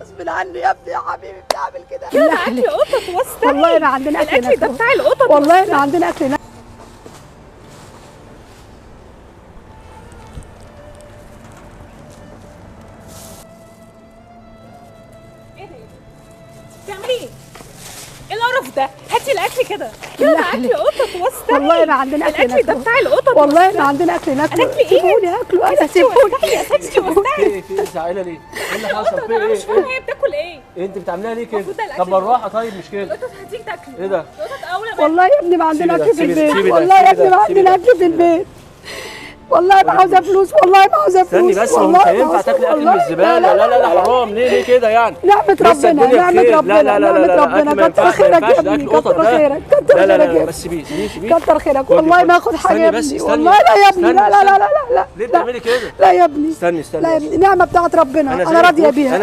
غصب عني يا ابني يا حبيبي بتعمل كده. كده اكل قطط واستني. والله ما عندنا اكل الاكل ده بتاع القطط. والله ما عندنا اكل ناكل. ايه ده؟ بتعملي ايه؟ ايه القرف ده؟ هاتي الاكل كده. كده اكل قطط واستني. والله ما عندنا اكل الاكل ده بتاع القطط. والله ما عندنا اكل ناكل. هناكل ايه؟ سيبوني اكله انا سيبوني. يا ستي واستني. في زعلانه ليه؟ ايه اللي حصل؟ في انا مش ايه؟ فاهمه هي بتاكل ايه؟ انت بتعمليها ليه كده؟ المفروض ده الأكل طب بالراحه طيب مش كده. القطط هتيجي تاكل. ايه ده؟ القطط اولى والله يا ابني ما عندنا اكل في سيبي ده، البيت. سيبي ده، والله يا سيبي ابني ده، ما سيبي عندنا ده. اكل في البيت. والله ما عاوزه فلوس. والله ما عاوزه استني فلوس. بس، هو والله مش ما هينفع عاوزة. تاكلي اكل من والله الزباله. لا لا لا حرام. ليه كده يعني؟ نعمة لسه ربنا الدنيا نعمة بخير. ربنا لا لا لا لا نعمة لا، أكل ما ربنا. كتر ينفعش، ما خيرك ينفعش يا ده ابني اكل قطط كتر ده. خيرك كتر لا لا خيرك يا لا ابني بس سيبيه. كتر خيرك. خدي، والله خدي. ما اخد حاجه يا استني بس، ابني. استني. والله لا يا ابني. لا لا لا لا لا. ليه بتعملي كده؟ لا يا ابني استني لا يا ابني نعمة بتاعت ربنا. انا راضيه بيها.